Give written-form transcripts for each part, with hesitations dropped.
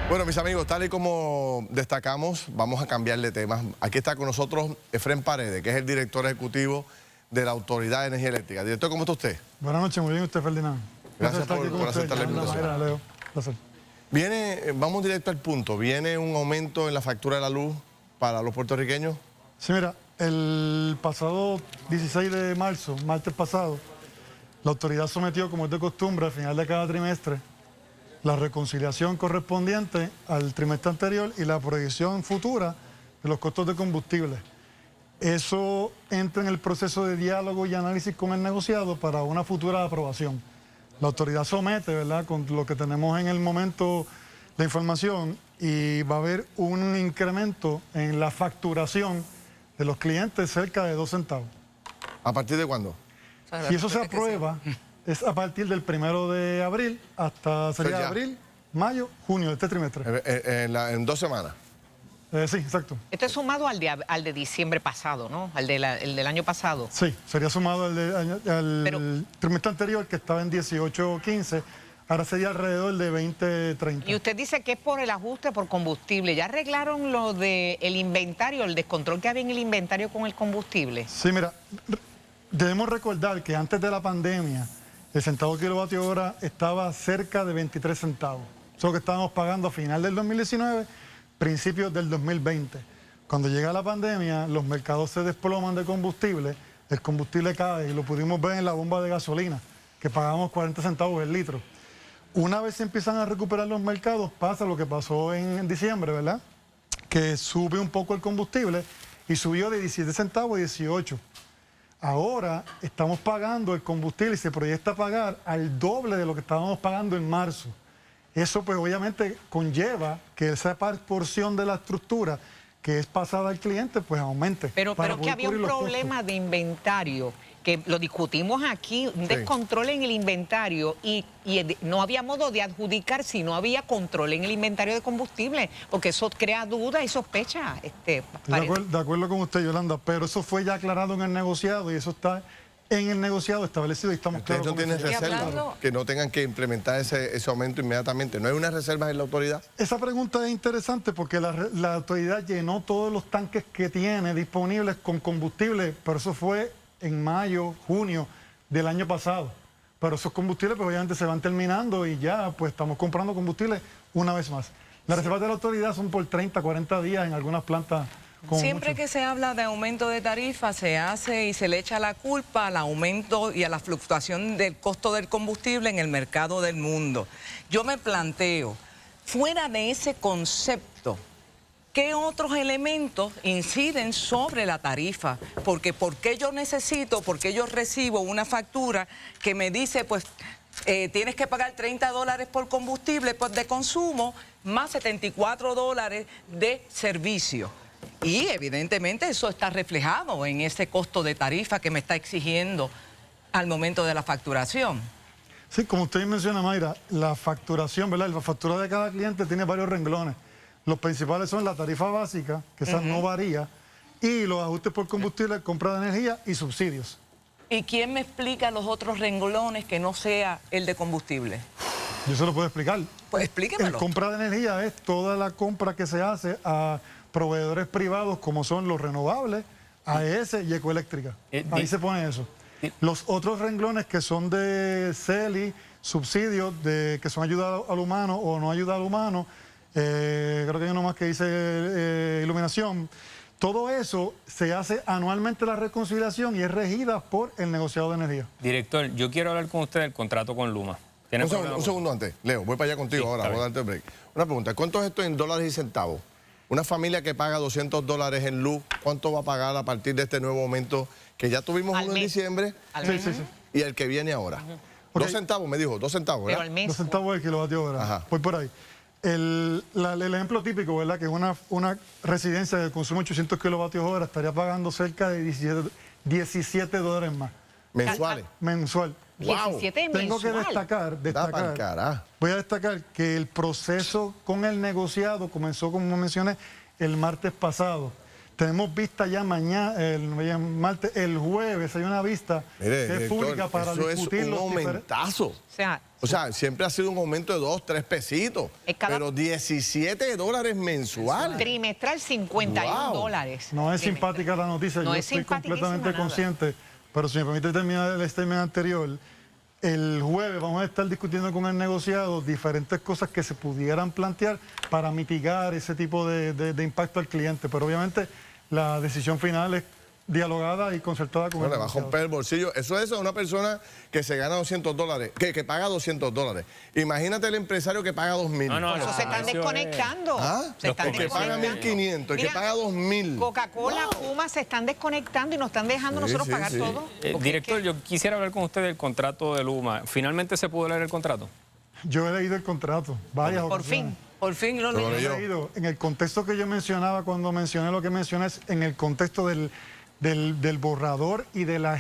Bueno, mis amigos, tal y como destacamos, vamos a cambiar de tema. Aquí está con nosotros Efrén Paredes, que es el director ejecutivo de la Autoridad de Energía Eléctrica. Director, ¿cómo está usted? Buenas noches, muy bien usted, Ferdinand. Gracias por aceptar la invitación. Leo, placer. Vamos directo al punto. ¿Viene un aumento en la factura de la luz para los puertorriqueños? Sí, mira, el pasado 16 de marzo, martes pasado, la autoridad sometió, como es de costumbre, al final de cada trimestre, la reconciliación correspondiente al trimestre anterior y la proyección futura de los costos de combustible. Eso entra en el proceso de diálogo y análisis con el negociado para una futura aprobación. La autoridad somete, ¿verdad?, con lo que tenemos en el momento la información, y va a haber un incremento en la facturación de los clientes cerca de 2 centavos. ¿A partir de cuándo? Si eso se aprueba, es a partir del 1 de abril hasta, sería abril, mayo, junio de este trimestre. En 2 semanas. Sí, exacto. Esto es sumado al de diciembre pasado, ¿no? El del año pasado. Sí, sería sumado al trimestre anterior, que estaba en 18.15, ahora sería alrededor de 20.30. Y usted dice que es por el ajuste por combustible. ¿Ya arreglaron lo del inventario, el descontrol que había en el inventario con el combustible? Sí, mira, debemos recordar que antes de la pandemia, el centavo kilovatio hora estaba cerca de 23 centavos. Eso que estábamos pagando a final del 2019, principios del 2020. Cuando llega la pandemia, los mercados se desploman de combustible, el combustible cae, y lo pudimos ver en la bomba de gasolina, que pagamos 40 centavos el litro. Una vez se empiezan a recuperar los mercados, pasa lo que pasó en diciembre, ¿verdad? Que sube un poco el combustible y subió de 17 centavos a 18. Ahora estamos pagando el combustible y se proyecta pagar al doble de lo que estábamos pagando en marzo. Eso pues obviamente conlleva que esa porción de la estructura que es pasada al cliente pues aumente. Pero que había un problema de inventario, que lo discutimos aquí, un descontrol en el inventario, y no había modo de adjudicar si no había control en el inventario de combustible, porque eso crea dudas y sospechas. De acuerdo con usted, Yolanda, pero eso fue ya aclarado en el negociado y eso está en el negociado establecido y estamos claros. ¿Ustedes no tienen reservas que no tengan que implementar ese aumento inmediatamente? ¿No hay unas reservas en la autoridad? Esa pregunta es interesante porque la autoridad llenó todos los tanques que tiene disponibles con combustible, pero eso fue en mayo, junio del año pasado. Pero esos combustibles pues obviamente se van terminando y ya pues estamos comprando combustible una vez más. Las reservas de la autoridad son por 30, 40 días en algunas plantas. Siempre que se habla de aumento de tarifa, se hace y se le echa la culpa al aumento y a la fluctuación del costo del combustible en el mercado del mundo. Yo me planteo, fuera de ese concepto, ¿qué otros elementos inciden sobre la tarifa? Porque ¿por qué yo necesito, por qué yo recibo una factura que me dice, pues, tienes que pagar $30 por combustible de consumo, más $74 de servicio? Y evidentemente eso está reflejado en ese costo de tarifa que me está exigiendo al momento de la facturación. Sí, como usted menciona, Mayra, la facturación, ¿verdad? La factura de cada cliente tiene varios renglones. Los principales son la tarifa básica, que esa no varía, y los ajustes por combustible, compra de energía y subsidios. ¿Y quién me explica los otros renglones que no sea el de combustible? Yo se lo puedo explicar. Pues explíquemelo. La compra de energía es toda la compra que se hace a proveedores privados como son los renovables, AES y Ecoeléctrica. Ahí se pone eso. Los otros renglones que son de CELI, subsidios, que son ayuda al humano o no ayuda al humano, creo que hay uno más que dice iluminación. Todo eso se hace anualmente la reconciliación y es regida por el negociado de energía. Director, yo quiero hablar con usted del contrato con Luma. Un segundo antes, Leo, voy para allá contigo ahora, voy a darte el break. Una pregunta, ¿cuánto es esto en dólares y centavos? Una familia que paga $200 en luz, ¿cuánto va a pagar a partir de este nuevo aumento que ya tuvimos uno en diciembre y el que viene ahora? 2 centavos, me dijo, 2 centavos, ¿verdad? Pero al mes. 2 centavos el kilovatio hora. Ajá. Voy por ahí. El ejemplo típico, ¿verdad? Que una residencia que consume 800 kilovatios hora estaría pagando cerca de $17 más. ¿Mensuales? Mensual. Wow. 17 Tengo que mensual. destacar, voy a destacar que el proceso con el negociado comenzó, como mencioné, el martes pasado. Tenemos vista ya mañana, martes, el jueves hay una vista Mire, que es director, pública para eso discutir es un los aumentazo. O sea, Siempre ha sido un aumento de 2, 3 pesitos, Es cada- pero $17 mensuales. trimestral 51 Wow. dólares. No es Trimestral. simpática la noticia, No yo es estoy simpaticísima completamente nada. consciente, pero si me permite terminar el statement anterior, el jueves vamos a estar discutiendo con el negociado diferentes cosas que se pudieran plantear para mitigar ese tipo de impacto al cliente, pero obviamente la decisión final es dialogada y concertada con No, el le va a negociado. romper el bolsillo. Eso es a una persona que se gana $200, que paga $200. Imagínate el empresario que paga 2.000. No, no, Por eso se están eso es- desconectando. ¿Ah? Se están El que paga desconectando. 1.500, el que Mira, paga 2.000. Coca-Cola, Puma se están desconectando y nos están dejando Sí, nosotros sí, pagar sí. todo. Porque Director, es que- yo quisiera hablar con usted del contrato de Luma. ¿Finalmente se pudo leer el contrato? Yo he leído el contrato, varias por ocasiones. fin. Por fin lo Lo leí. leyó. He leído, en el contexto que yo mencionaba cuando mencioné lo que mencioné, es en el contexto del borrador y de la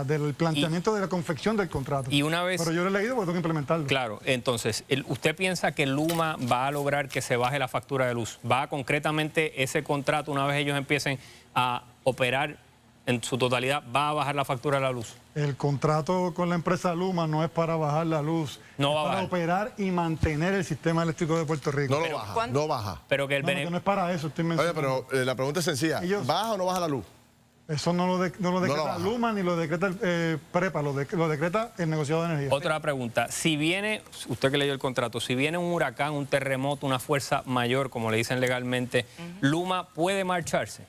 del planteamiento de la confección del contrato. Y una vez- Pero yo lo he leído porque tengo que implementarlo. Claro, entonces, ¿usted piensa que Luma va a lograr que se baje la factura de luz? ¿Va concretamente ese contrato, una vez ellos empiecen a operar en su totalidad, va a bajar la factura de la luz? El contrato con la empresa Luma no es para bajar la luz, No va a es para bajar. operar y mantener el sistema eléctrico de Puerto Rico. No lo baja, ¿cuánto? no baja. Pero que el No, que beneficio... no es para eso, estoy Oye, mencionando. pero la pregunta es sencilla. Ellos- ¿Baja o no baja la luz? Eso no lo decreta baja. Luma ni lo decreta PREPA, lo decreta el negociado de energía. Otra pregunta, si viene, usted que leyó el contrato, si viene un huracán, un terremoto, una fuerza mayor, como le dicen legalmente, ¿Luma puede marcharse?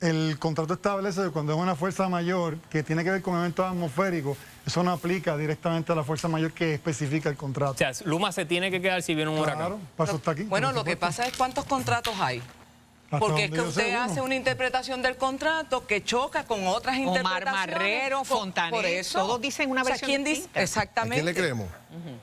El contrato establece que cuando es una fuerza mayor que tiene que ver con eventos atmosféricos, eso no aplica directamente a la fuerza mayor que especifica el contrato. O sea, Luma se tiene que quedar si viene un Claro, huracán. para eso está aquí. Bueno, por lo que supuesto. pasa es cuántos contratos hay. Hasta Porque es donde que yo sé, usted uno. hace una interpretación del contrato que choca con otras Omar interpretaciones. Marrero, Por Fontanet, eso. todos dicen una O sea, versión ¿quién dice? distinta. ¿A Exactamente. quién le creemos?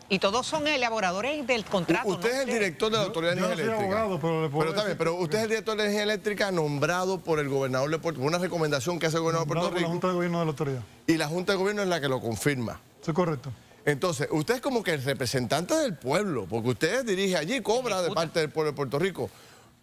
Y todos son elaboradores del contrato. Usted ¿no? es el director de la Autoridad de yo no Energía soy Eléctrica. abogado, pero le puedo está bien, decir pero usted es el director de Energía Eléctrica nombrado por el gobernador de Puerto Rico, una recomendación que hace el gobernador de Nombrado Puerto por la Rico, Junta de Gobierno de la Autoridad. y la Junta de Gobierno es la que lo confirma. Eso es correcto. Entonces, usted es como que el representante del pueblo, porque usted dirige allí, cobra de parte del pueblo de Puerto Rico.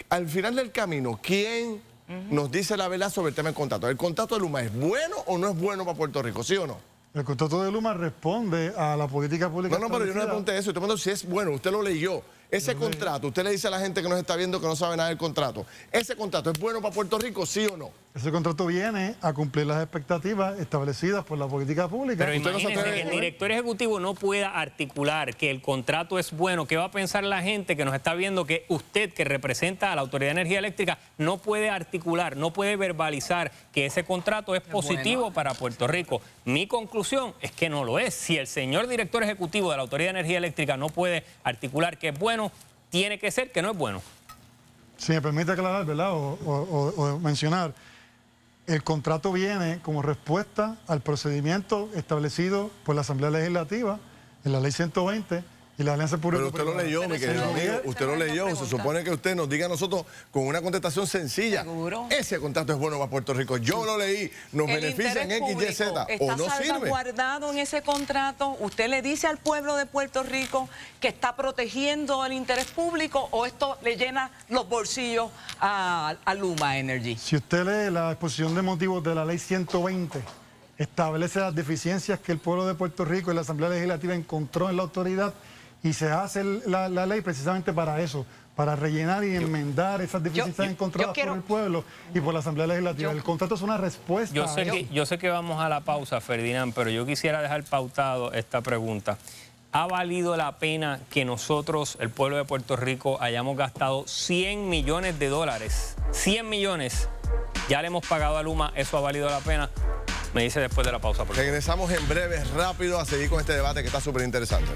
Al final del camino, ¿quién nos dice la verdad sobre el tema del contrato? ¿El contrato de Luma es bueno o no es bueno para Puerto Rico, sí o no? El contrato de Luma responde a la política pública. No, pero yo no le establecida. pregunté eso. Estoy preguntando si es bueno. Usted lo leyó. Ese contrato, usted le dice a la gente que nos está viendo que no sabe nada del contrato. ¿Ese contrato es bueno para Puerto Rico, sí o no? Ese contrato viene a cumplir las expectativas establecidas por la política pública. Pero Usted no se imagínese atreve- que el director ejecutivo no pueda articular que el contrato es bueno. ¿Qué va a pensar la gente que nos está viendo que usted, que representa a la Autoridad de Energía Eléctrica, no puede articular, no puede verbalizar que ese contrato es positivo para Puerto Rico? Mi conclusión es que no lo es. Si el señor director ejecutivo de la Autoridad de Energía Eléctrica no puede articular que es bueno, tiene que ser que no es bueno. Si me permite aclarar, ¿verdad? O mencionar, el contrato viene como respuesta al procedimiento establecido por la Asamblea Legislativa en la Ley 120 y la Alianza Pero Pública. usted lo leyó, mi querido amigo. Usted lo leyó. Se supone que usted nos diga a nosotros con una contestación sencilla. Seguro. Ese contrato es bueno para Puerto Rico. Yo lo leí. Nos El beneficia en interés X, Y, Z. público O está no sirve. salvaguardado en ese contrato. ¿Usted le dice al pueblo de Puerto Rico que está protegiendo el interés público o esto le llena los bolsillos a Luma Energy? Si usted lee la exposición de motivos de la Ley 120, establece las deficiencias que el pueblo de Puerto Rico y la Asamblea Legislativa encontró en la autoridad y se hace la ley precisamente para eso, para rellenar y enmendar esas deficiencias encontradas quiero- por el pueblo y por la Asamblea Legislativa. El contrato es una respuesta Yo a sé, eso. yo sé que vamos a la pausa, Ferdinand, pero yo quisiera dejar pautado esta pregunta. ¿Ha valido la pena que nosotros, el pueblo de Puerto Rico, hayamos gastado $100 millones? 100 millones. Ya le hemos pagado a Luma, ¿eso ha valido la pena? Me dice después de la pausa, por favor. Regresamos en breve, rápido, a seguir con este debate que está súper interesante.